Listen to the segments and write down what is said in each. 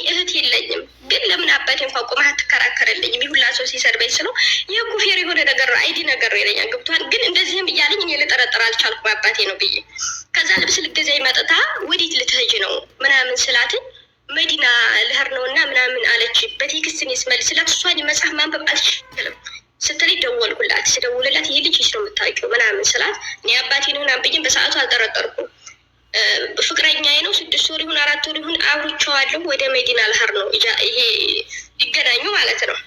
እህት የለኝም፣ ግን ለምን አባቴ እንኳን ቆመህ አትከራከርልኝም? ይሁላ ሰው ሲሰርበኝ ስለው ይህ እኮ ፌር የሆነ ነገር ነው፣ አይዲ ነገር ነው ይለኛል። ገብቷል። ግን እንደዚህም እያለኝ እኔ ልጠረጥር አልቻልኩም አባቴ ነው ብዬ። ከዛ ልብስ ልገዛ ይመጥታ ወዴት ልትሄጂ ነው ምናምን ስላትኝ መዲና ልሄድ ነው እና ምናምን አለች። በቴክስት እኔ ስመልስላት እሷን መጽሐፍ ማንበብ አልችልም ስትለኝ ደወልኩላት። ስደውልላት ይሄ ልጅ ነው የምታውቂው ምናምን ስላት እኔ አባቴን ሆን አንብዬም በሰዓቱ አልጠረጠርኩም። ፍቅረኛዬ ነው 6 ወር ይሁን 4 ወር ይሁን አብሮቸዋለሁ። ወደ መዲና ልሄድ ነው ይሄ ሊገናኙ ማለት ነው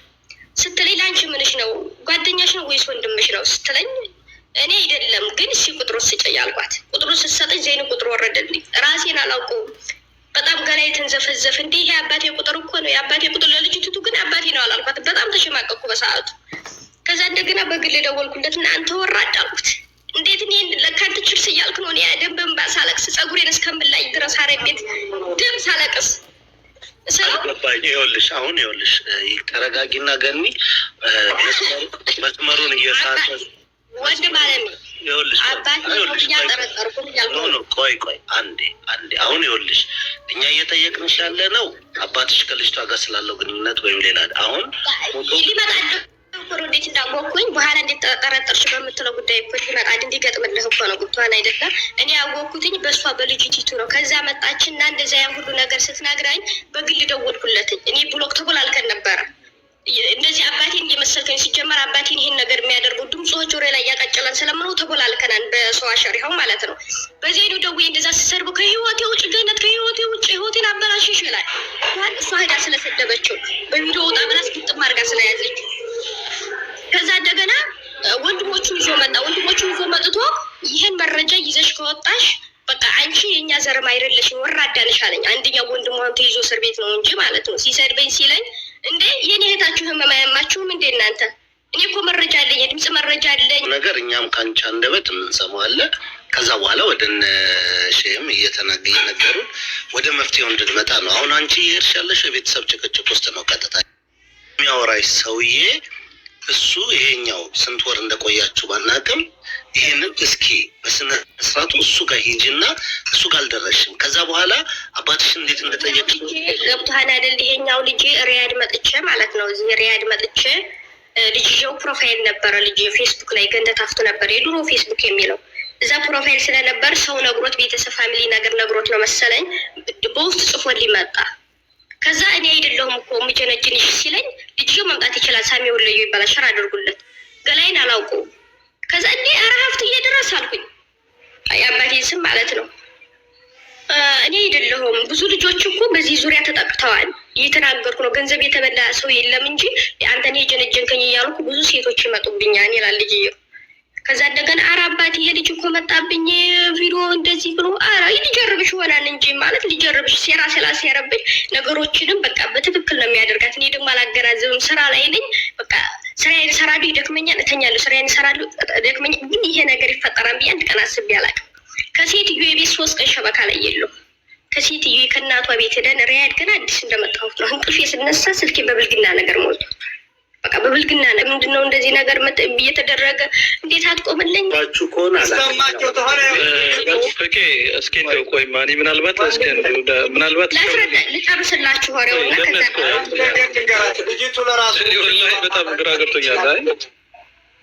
ስትለኝ ለአንቺ ምንሽ ነው ጓደኛሽ ነው ወይስ ወንድምሽ ነው ስትለኝ እኔ አይደለም ግን እሺ ቁጥሩ ስጭኝ አልኳት። ቁጥሩ ስትሰጠኝ ዜኑ ቁጥሩ ወረደልኝ። ራሴን አላውቀውም። በጣም ገና የተንዘፈዘፍ እንዴ ይሄ አባቴ ቁጥር እኮ ነው የአባቴ ቁጥር ለልጅቱ ግን አባቴ ነው አላልኳት። በጣም ተሸማቀቅኩ በሰዓቱ። ከዛ እንደገና በግል ደወልኩለት እና አንተ ወራድ አልኩት። እንዴት እኔ ለካንተ ችርስ እያልክ ነው? እኔ ደንበን ሳለቅስ ፀጉሬን እስከምላይ ድረስ አረብ ቤት ደም ሳለቅስ አልገባኝ። ይኸውልሽ አሁን ይኸውልሽ ተረጋጊና ገኒ መስመሩን እየሳተ ወንድም አለሚ ይኸውልሽ ቆይ አንዴ አሁን ይኸውልሽ እኛ እየጠየቅንሽ ያለ ነው አባትሽ ከልጅቷ ጋር ስላለው ግንኙነት ወይም ሌላ አሁን ሊመጣ እንዴት እንዳወቅኩኝ በኋላ እንዴት ተጠረጠርሽ በምትለው ጉዳይ እኮ ሊመጣ እንዲገጥምልህ እኮ ነው። ጉቷን አይደለም እኔ ያወቅኩትኝ በእሷ በልጅቲቱ ነው። ከዛ መጣችና እንደዛ ያን ሁሉ ነገር ስትናግራኝ በግል ደወልኩለትኝ። እኔ ብሎክ ተጎላልከን ነበረ እንደዚህ አባቴን እየመሰልከኝ ሲጀመር አባቴን ይሄን ነገር የሚያደርጉ ድምፆች ወሬ ላይ ያቃጨለን ስለምነው ተጎላልከናል በሰው አሸሪያው ማለት ነው። በዚህ ነው ደውዬ እንደዛ ሲሰርቡ ከህይወቴ ውጭ ገነት ከህይወቴ ውጭ ህይወቴን አበላሽሽ ይላል። እሷ ሄዳ ስለሰደበችው በቪዲዮ ወጣ ብላ ግጥም አድርጋ ስለያዘች ከዛ እንደገና ወንድሞቹን ይዞ መጥቶ ይሄን መረጃ ይዘሽ ከወጣሽ በቃ አንቺ የኛ ዘርም አይደለሽም ወራዳ ነሽ አለኝ። አንደኛው ወንድሟን ተይዞ እስር ቤት ነው እንጂ ማለት ነው። ሲሰድበኝ ሲለኝ እንዴ የኔ እህታችሁ ህመም አያማችሁም እንዴ እናንተ? እኔ እኮ መረጃ አለኝ፣ የድምጽ መረጃ አለኝ ነገር እኛም ካንቺ አንደበት የምንሰማው አለ። ከዛ በኋላ ወደ ሼም እየነገሩን ወደ መፍትሄው እንድንመጣ ነው። አሁን አንቺ ይርሻለሽ የቤተሰብ ጭቅጭቅ ውስጥ ነው ቀጥታ የሚያወራሽ ሰውዬ እሱ ይሄኛው ስንት ወር እንደቆያችሁ ባናቅም ይሄንን እስኪ በስነ ስርዓቱ እሱ ጋር ሂጂና እሱ ጋር አልደረሽም። ከዛ በኋላ አባትሽ እንዴት እንደጠየቅሽ ገብቶሃል አይደል? ይሄኛው ልጅ ሪያድ መጥቼ ማለት ነው እዚህ ሪያድ መጥቼ ልጅየው ፕሮፋይል ነበረ ልጅ ፌስቡክ ላይ ገንደ ታፍቶ ነበር የድሮ ፌስቡክ የሚለው እዛ ፕሮፋይል ስለነበር ሰው ነግሮት ቤተሰብ ፋሚሊ ነገር ነግሮት ነው መሰለኝ በውስጥ ጽፎልኝ መጣ። ከዛ እኔ አይደለሁም እኮ ምጀነጅንሽ ሲለኝ ልጅየው መምጣት ይችላል ሳሚ ወለዩ ይባላል ሸር አድርጉለት ገላይን አላውቀውም። ከዛ እኔ አራፍት እየደረስ አልኩኝ የአባቴ ስም ማለት ነው። እኔ አይደለሁም ብዙ ልጆች እኮ በዚህ ዙሪያ ተጠቅተዋል እየተናገርኩ ነው። ገንዘብ የተበላ ሰው የለም እንጂ አንተን የጀነጀንከኝ እያልኩ ብዙ ሴቶች ይመጡብኛል ይላል ልጅየው። ከዛ እንደገና ኧረ አባቴ ይሄ ልጅ እኮ መጣብኝ ቪዲዮ እንደዚህ ብሎ ኧረ ሊጀርብሽ ይሆናል እንጂ ማለት ሊጀርብሽ ሴራ ስላሴረብሽ ነገሮችንም በቃ በትክክል ነው የሚያደርጋት። እኔ ደግሞ አላገናዘብም ስራ ላይ ነኝ። በቃ ስራዬን እሰራለሁ ይደክመኛል፣ እተኛለሁ፣ ስራዬን እሰራለሁ ይደክመኛል። ግን ይሄ ነገር ይፈጠራል ብዬ አንድ ቀን አስቤ አላውቅም። ከሴትዮ የቤት 3 ቀን ሸበካ ላይ የለው ከሴትዮ ከእናቷ ቤት ሄደን ሪያድ ግን አዲስ እንደመጣሁት ነው። እንቅልፌ ስነሳ ስልኬ በብልግና ነገር ሞልቷል። በቃ በብልግና ምንድነው እንደዚህ ነገር እየተደረገ እንዴት አትቆምልኝ ባችሁ ኮና አላማቸው ተሆነ ኦኬ እስኪ እንደው ቆይ ማኒ ምናልባት እስኪ ምናልባት ልጨርስላችሁ ወሬውና ከዛ ልጅቱ ለራሱ ወላሂ በጣም ግራ ገብቶኛል። አይ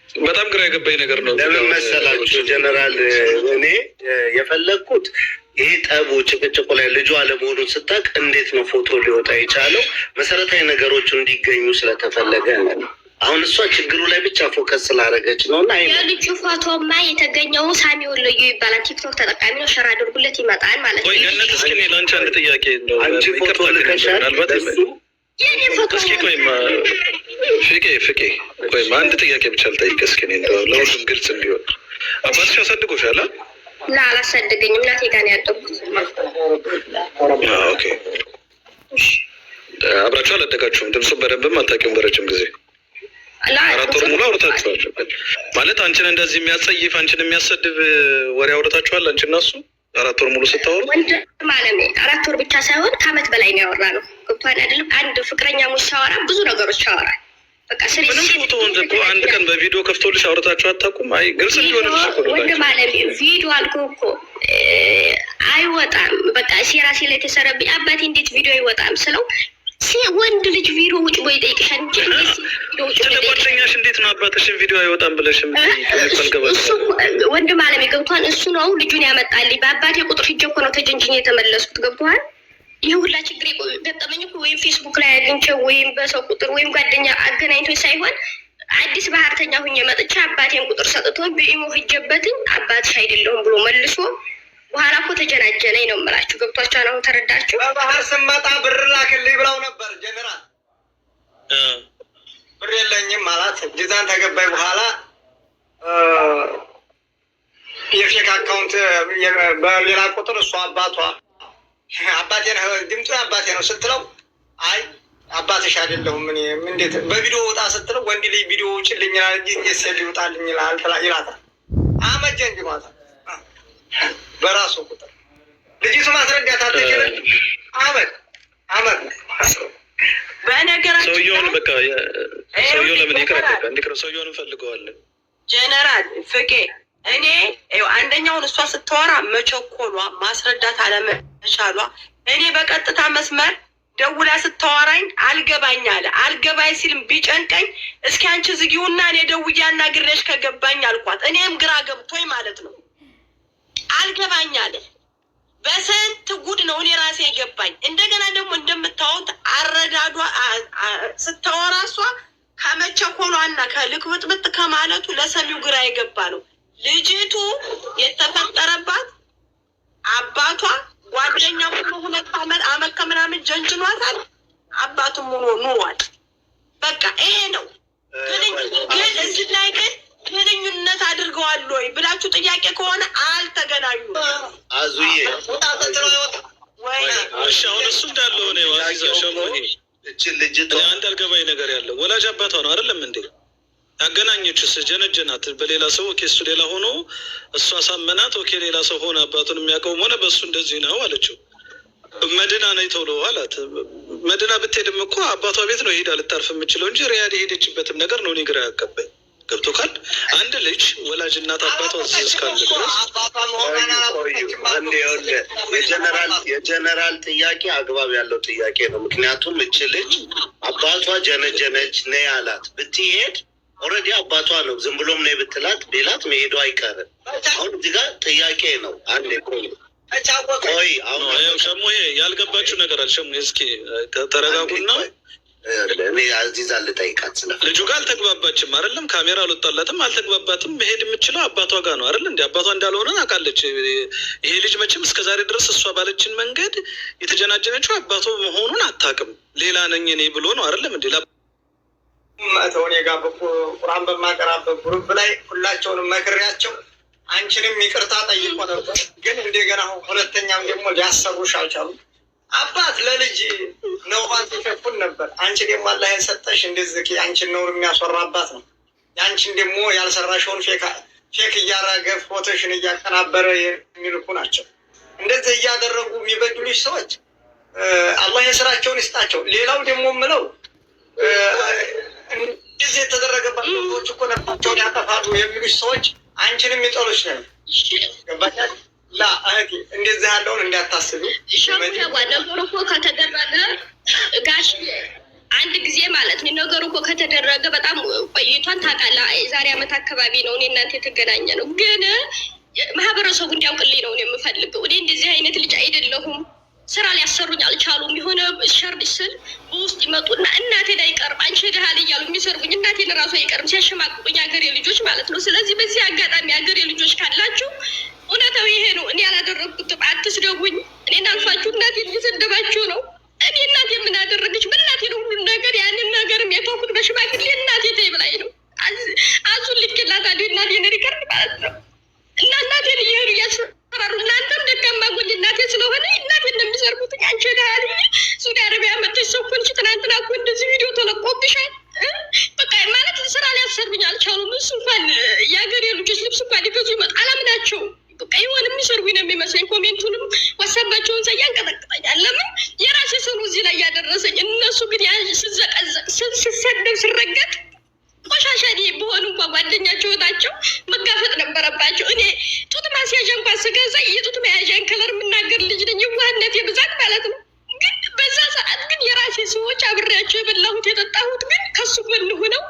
በጣም ግራ የገባኝ ነገር ነው። ለምን መሰላችሁ ጀነራል እኔ የፈለግኩት ይሄ ጠቡ ጭቅጭቁ ላይ ልጇ አለመሆኑን ስታውቅ እንዴት ነው ፎቶ ሊወጣ የቻለው? መሰረታዊ ነገሮች እንዲገኙ ስለተፈለገ ነው። አሁን እሷ ችግሩ ላይ ብቻ ፎከስ ስላደረገች ነው። እና የልጁ ፎቶማ የተገኘው ሳሚ ወለዩ ይባላል። ቲክቶክ ተጠቃሚ ነው። ሸር አድርጉለት ይመጣል ማለት ነው። ወይ ገነት እስኪ እኔ ለአንቺ አንድ ጥያቄ ነው። አንቺ ፎቶ ልከሻል እሱ የኔ ፎቶ እስኪ ቆይማ ፍቄ ቆይማ አንድ ጥያቄ ብቻ ልጠይቅ እስኪ እኔ እንደው ለሁሉም ግልጽ እንዲሆን አባትሽ አሳድጎሻል? ላ አላሳደገኝም። እናቴ ጋር ነው ያደጉት። ኦኬ አብራችሁ አላደጋችሁም? ድምፁን በደንብም አታውቂውም? በረጅም ጊዜ 4 ወር ሙሉ አውርታችኋል ማለት አንቺን እንደዚህ የሚያጸይፍ አንቺን የሚያሰድብ ወሬ አውርታችኋል? አንቺ እና እሱ 4 ወር ሙሉ ስታወሩ ማለት ነው። 4 ወር ብቻ ሳይሆን ከአመት በላይ ነው ያወራነው። ገብቶሃል አይደለም? አንድ ፍቅረኛ ሙሽ ሲያወራ ብዙ ነገሮች ያወራል። በቃ ምንም ፎቶውን እኮ አንድ ቀን በቪዲዮ ከፍቶልሽ አውርታችሁ አታውቁም? አይ ግልጽ ሊሆንልሽ እኮ ነው። ወንድ ማለት ቪዲዮ አልኩህ እኮ አይወጣም። በቃ ሴራሴ ላይ ተሰረብኝ አባቴ እንዴት ቪዲዮ አይወጣም ስለው ወንድ ልጅ ቪዲዮ ውጭ ወይ ጠይቅሻል እንጂ ጓደኛሽ እንዴት ነው አባትሽን ቪዲዮ አይወጣም ብለሽ ወንድም አለም ገብቷል። እሱ ነው ልጁን ያመጣልኝ። በአባቴ ቁጥር ሂጅ እኮ ነው ተጀንጅኝ የተመለስኩት። ገብቷል። ይህ ሁላ ችግር ገጠመኝ እኮ ወይም ፌስቡክ ላይ አግኝቼው ወይም በሰው ቁጥር ወይም ጓደኛ አገናኝቶኝ ሳይሆን አዲስ ባህርተኛ ሁኜ መጥቼ አባቴን ቁጥር ሰጥቶ በኢሞ ሂጀበትኝ አባትሽ አይደለሁም ብሎ መልሶ በኋላ እኮ ተጀናጀነኝ ነው የምላችሁ። ገብቷችኋል? አሁን ተረዳችሁ? በባህር ስመጣ ብር ላክልኝ ብላው ነበር ጀነራል። ብር የለኝም ማለት ጅዛን ተገባይ በኋላ የፌክ አካውንት በሌላ ቁጥር እሷ አባቴ ድምፁ አባቴ ነው ስትለው አይ አባትሽ አይደለሁም እኔ እንዴት በቪዲዮ ወጣ ስትለው ወንድ ልጅ ቪዲዮ ውጭልኝ ይላል እንጂ እንዴት ሰል ይወጣልኝ ይላታል። አመጀ እንጂ ማለት በራሱ ቁጥር ልጅቱ ማስረዳት አትችልም። አመት በነገራችን ሰውየውን በቃ ሰውየው ለምን ይቀርታል? እንዲቀር ሰውየውን እንፈልገዋለን። ጀነራል ፍቄ እኔ አንደኛውን እሷ ስታወራ መቸኮሏ ማስረዳት አለመቻሏ እኔ በቀጥታ መስመር ደውላ ስታወራኝ አልገባኝ አለ። አልገባኝ ሲልም ቢጨንቀኝ እስኪ አንቺ ዝጊውና እኔ ደውዬ አናግሬሽ ከገባኝ አልኳት። እኔም ግራ ገብቶኝ ማለት ነው አልገባኝ አለ። በስንት ጉድ ነው እኔ ራሴ የገባኝ። እንደገና ደግሞ እንደምታወት አረዳዷ ስታወራ እሷ ከመቸኮሏና ከልክብጥብጥ ከማለቱ ለሰሚው ግራ የገባ ነው። ልጅቱ የተፈጠረባት አባቷ ጓደኛ ሙሉ 2 ዓመት ከምናምን ጀንጅኗታል። አባቱም ሙሉ ኑሯል። በቃ ይሄ ነው። ግን እዚህ ላይ ግን ግንኙነት አድርገዋል ወይ ብላችሁ ጥያቄ ከሆነ አልተገናኙም። አዙዬ ወይ እሺ፣ አሁን እሱ እንዳለው ነው አዚዛሽም ነው። እቺ ልጅቷ አንድ አልገባኝ ነገር ያለው ወላጅ አባቷ ነው አይደለም እንዴ? ያገናኘችስ ጀነጀናት በሌላ ሰው ኬሱ ሌላ ሆኖ እሷ ሳመናት ኦኬ ሌላ ሰው ሆነ አባቱን የሚያውቀውም ሆነ በእሱ እንደዚህ ነው አለችው። መድና ነይ ቶሎ አላት። መድና ብትሄድም እኮ አባቷ ቤት ነው ሄዳ ልታርፍ የምችለው እንጂ ሪያድ የሄደችበትም ነገር ነው እኔ ግራ ያቀበኝ። ገብቶካል? አንድ ልጅ ወላጅ እናት አባቷ እስካለ የጀነራል ጥያቄ አግባብ ያለው ጥያቄ ነው። ምክንያቱም እች ልጅ አባቷ ጀነጀነች ነይ አላት። ብትሄድ ኦልሬዲ አባቷ ነው። ዝም ብሎም ነይ ብትላት ቤላት መሄዱ አይቀርም። አሁን እዚህ ጋር ጥያቄ ነው። አንዴ ቆይ አሁን ሸሙ ያልገባችሁ ነገር አልሸሙ እስኪ ተረጋጉና እኔ አዚዛ ልጠይቃት ስለ ልጁ ጋር አልተግባባችም አይደለም? ካሜራ አልወጣላትም፣ አልተግባባትም። መሄድ የምችለው አባቷ ጋር ነው አይደል? እንደ አባቷ እንዳልሆነ አውቃለች። ይሄ ልጅ መቼም እስከዛሬ ድረስ እሷ ባለችን መንገድ የተጀናጀነችው አባቷ መሆኑን አታውቅም። ሌላ ነኝ እኔ ብሎ ነው አይደለም እንዴ? እኔ ጋር ቁርአን በማቀራበት ግሩፕ ላይ ሁላቸውንም መክሬያቸው አንቺንም ይቅርታ ጠይቆ ነበር። ግን እንደገና ሁለተኛም ደግሞ ሊያሰሩሽ አልቻሉም። አባት ለልጅ ነውሯን ሲሸፉን ነበር። አንቺ ደግሞ አላህ የሰጠሽ እንደዚህ አንቺን ነውር የሚያስወራ አባት ነው። የአንቺን ደግሞ ያልሰራሽውን ፌክ እያረገ ፎቶሽን እያቀናበረ የሚልኩ ናቸው። እንደዚህ እያደረጉ የሚበድሉሽ ሰዎች አላህ የስራቸውን ይስጣቸው። ሌላው ደግሞ ምለው እንደዚህ የተደረገባቸው ሰዎች እኮ ነፍሳቸውን ያጠፋሉ የሚሉሽ ሰዎች አንቺንም የሚጠሉሽ ነው። ገባሻል? ላ እህቴ እንደዚህ ያለውን እንዳታስቡ። ነገሩ እኮ ከተደረገ ጋሽ አንድ ጊዜ ማለት ነው። ነገሩ እኮ ከተደረገ በጣም ቆይቷን ታውቃለህ። የዛሬ ዓመት አካባቢ ነው እኔ እናንተ የተገናኘ ነው። ግን ማህበረሰቡ እንዲያውቅልኝ ነው የምፈልገው። እኔ እንደዚህ አይነት ልጅ አይደለሁም። ስራ ሊያሰሩኝ አልቻሉም። የሆነ ሸር ስል በውስጥ ይመጡና እናቴን አይቀርም አንቺ ሄደሃል እያሉ የሚሰርቡኝ እናቴን እራሱ አይቀርም ሲያሸማቅቁኝ ሀገሬ ልጆች ማለት ነው። ስለዚህ በዚህ አጋጣሚ ሀገሬ ልጆች ካላችሁ እውነታው ይሄ ነው። እኔ ያላደረግኩትም አትስደቡኝ። እኔን አልፋችሁ እናቴን እየሰደባችሁ ነው። እኔ እናቴ ምን አደረገች? በእናቴ ነው ሁሉን ነገር ያንን ነገርም የተውኩት በሽማግሌ እናቴ ተይ ብላኝ ነው። አዙን ልክላታለሁ እናቴን ሪከርድ ማለት ነው። እና እናቴን እየሄዱ እያስፈራሩ እናንተም ደካማ ጎን እናቴ ስለሆነ እናቴ እንደሚሰርቡት አንቺ ዳል ሱዲ አረቢያ መጥተሽ ሰው ኮንች ትናንትና እኮ እንደዚህ ቪዲዮ ተለቆብሻል። በቃ ማለት ስራ ሊያሰርብኝ አልቻሉም። እሱ እንኳን የሀገሬ ልጆች ልብስ እንኳን ሊገዙ ይመጣ አላምናቸው። በቃ የሆነ የሚሰርቡኝ ነው የሚመስለኝ። ኮሜንቱንም ዋሳባቸውን ሳይ ያንቀጠቅጠኛል። ለምን የራሴ ሰው እዚህ ላይ ያደረሰኝ። እነሱ ግን ስዘቀዘቅ ስሰደብ ስረገጥ ቆሻሻ በሆኑ እንኳ ጓደኛቸው ወታቸው መጋፈጥ ነበረባቸው። እኔ ጡት ማስያዣ እንኳን ስገዛ የጡት መያዣን ከለር አብሬያቸው የበላሁት የጠጣሁት ግን ከሱ ጎን ሆነው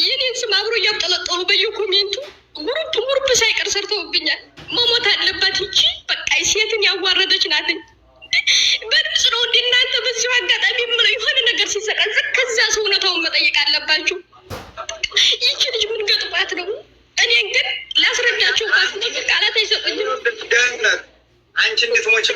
የኔን ስም አብሮ እያብጠለጠሉ በየኮሜንቱ ጉሩፕ ሳይቀር ሰርተውብኛል። መሞት አለባት ይቺ በቃ ሴትን ያዋረደች ናትኝ። በድምፅ ነው እንደ እናንተ በዚሁ አጋጣሚ የምለው የሆነ ነገር ሲዘቀዝቅ ከዛ ሰው እውነታውን መጠየቅ አለባችሁ። ይቺ ልጅ ምን ገጥሟት ነው? እኔን ግን ላስረዳቸው ቃላት አይሰጡኝም። ደህንነት አንቺ እንድትሞች